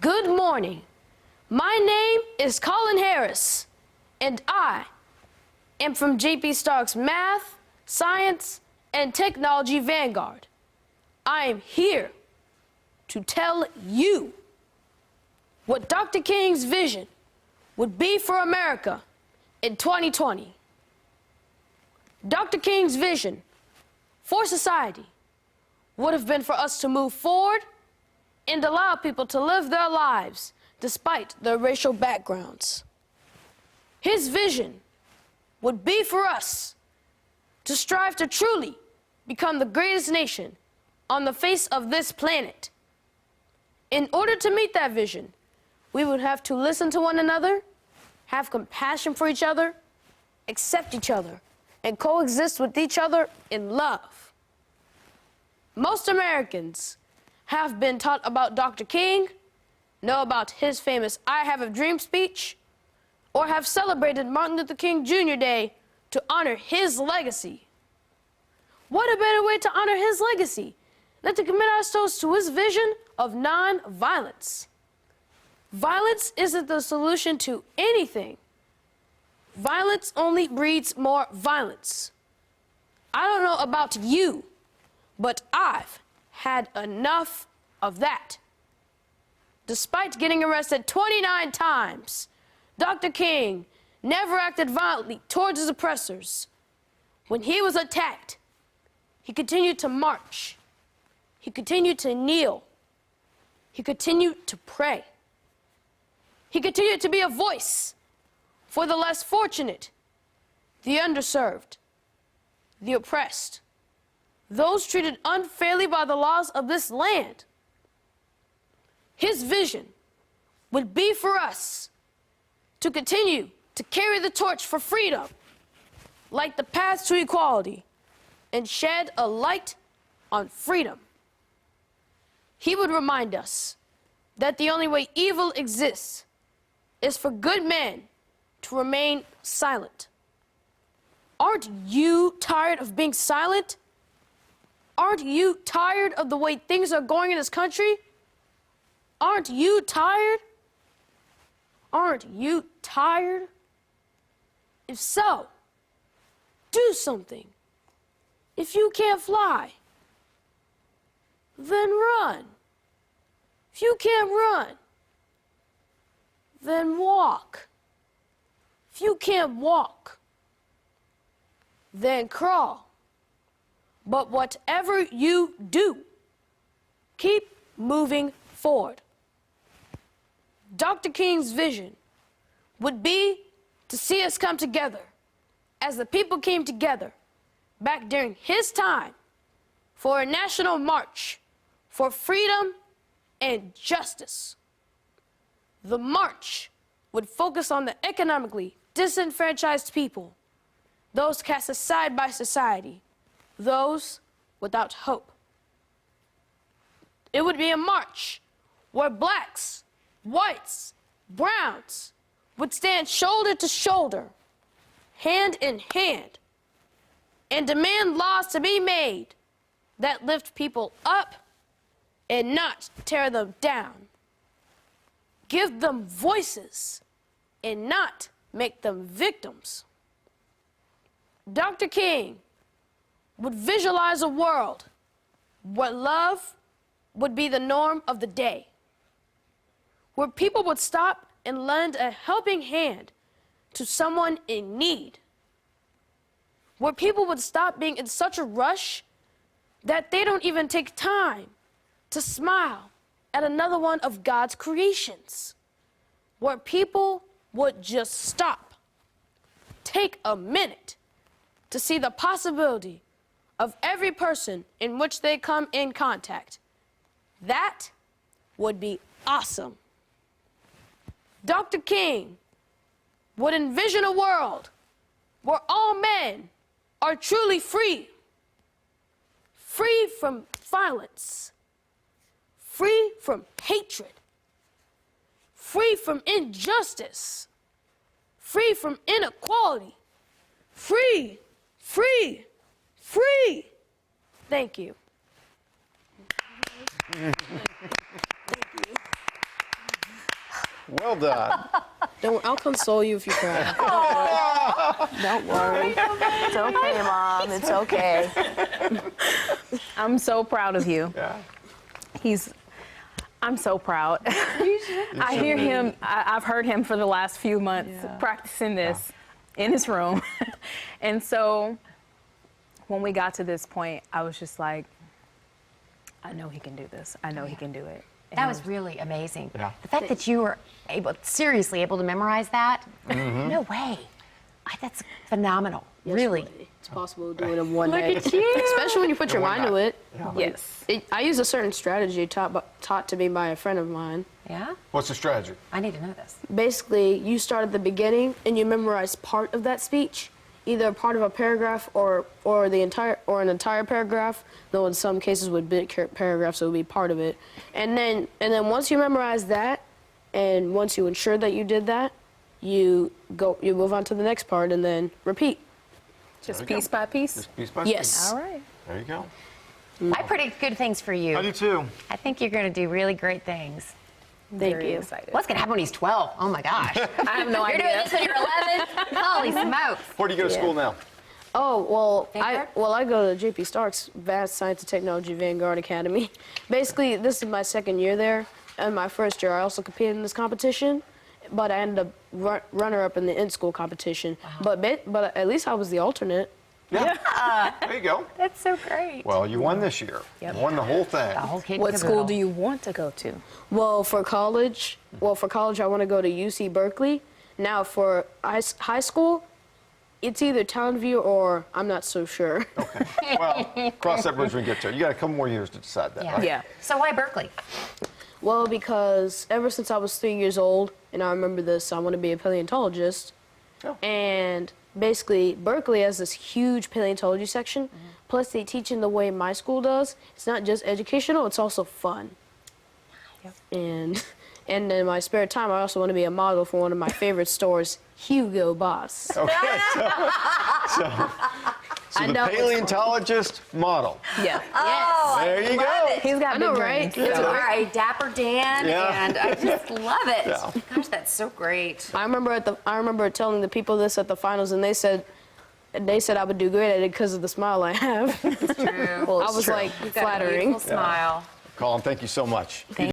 Good morning. My name is Colin Harris, and I am from JP Stark's Math, Science, and Technology Vanguard. I am here to tell you what Dr. King's vision would be for America in 2020. Dr. King's vision for society would have been for us to move forward and allow people to live their lives despite their racial backgrounds. His vision would be for us to strive to truly become the greatest nation on the face of this planet. In order to meet that vision, we would have to listen to one another, have compassion for each other, accept each other, and coexist with each other in love. Most Americans have been taught about Dr. King, know about his famous I Have a Dream speech, or have celebrated Martin Luther King Jr. Day to honor his legacy. What a better way to honor his legacy than to commit ourselves to his vision of non-violence. Violence isn't the solution to anything. Violence only breeds more violence. I don't know about you, but I've had enough of that. Despite getting arrested 29 times, Dr. King never acted violently towards his oppressors. When he was attacked, he continued to march. He continued to kneel. He continued to pray. He continued to be a voice for the less fortunate, the underserved, the oppressed, those treated unfairly by the laws of this land. His vision would be for us to continue to carry the torch for freedom, light the path to equality, and shed a light on freedom. He would remind us that the only way evil exists is for good men to remain silent. Aren't you tired of being silent? Aren't you tired of the way things are going in this country? Aren't you tired? Aren't you tired? If so, do something. If you can't fly, then run. If you can't run, then walk. If you can't walk, then crawl. But whatever you do, keep moving forward. Dr. King's vision would be to see us come together as the people came together back during his time for a national march for freedom and justice. The march would focus on the economically disenfranchised people, those cast aside by society, those without hope. It would be a march where blacks, whites, browns would stand shoulder to shoulder, hand in hand, and demand laws to be made that lift people up and not tear them down. Give them voices and not make them victims. Dr. King would visualize a world where love would be the norm of the day, where people would stop and lend a helping hand to someone in need, where people would stop being in such a rush that they don't even take time to smile at another one of God's creations, where people would just stop, take a minute to see the possibility of every person in which they come in contact. That would be awesome. Dr. King would envision a world where all men are truly free, free from violence, free from hatred, free from injustice, free from inequality, free, free, free. Thank you. Thank you. Well done. Don't worry, I'll console you if you cry. Don't worry. It's okay, Mom. It's okay. I'm so proud of you. Yeah. I'm so proud. I hear him, I've heard him for the last few months practicing this in his room. And so when we got to this point, I was just like, I know he can do this. I know he can do it. And That was really amazing. Yeah. The fact that you were seriously able to memorize that, no way. That's phenomenal, really. It's possible to do it in one day. at you. Especially when you put your mind to it. yes. I use a certain strategy taught to me by a friend of mine. Yeah? What's the strategy? I need to know this. Basically, you start at the beginning and you memorize part of that speech, either part of a paragraph or an entire paragraph. Though in some cases with big paragraphs, it would be part of it. And then once you memorize that, and once you ensure that you did that, you move on to the next part and then repeat. Just There we piece go. by piece? Just piece by Yes. piece. All right. There you go. I predict good things for you. I do too. I think you're going to do really great things. Thank Very you. excited. What's going to happen when he's 12? Oh my gosh. I have no You're idea. doing this when you're 11? Holy smokes. Where do you go to school now? Oh, well, Vanguard? I go to JP Stark's Advanced Science and Technology Vanguard Academy. Basically, this is my second year there, and my first year I also competed in this competition, but I ended up runner-up in the in-school competition. But at least I was the alternate. Yeah. There you go. That's so great. Well, you won this year. Yep. You won the whole thing. The whole kid What school do you want to go to? Well, for college, I want to go to UC Berkeley. Now, for high school, it's either Townview or I'm not so sure. Okay. Well, cross that bridge when we get there. You got a couple more years to decide that, Yeah. right? Yeah. So why Berkeley? Well, because ever since I was 3 years old, and I remember this, I want to be a paleontologist. Oh. And basically, Berkeley has this huge paleontology section. Plus, they teach in the way my school does. It's not just educational; it's also fun. Yep. And in my spare time, I also want to be a model for one of my favorite stores, Hugo Boss. Okay. So I the know, it's paleontologist model. Yeah. Oh, There you love go. it. He's got I know, big right? dreams. You are a dapper Dan, Yeah. and I just love it. Yeah. Gosh, that's so great. I remember telling the people this at the finals, and they said I would do great at it because of the smile I have. True. I was true. like You've got a flattering. beautiful smile. Colin, thank you so much.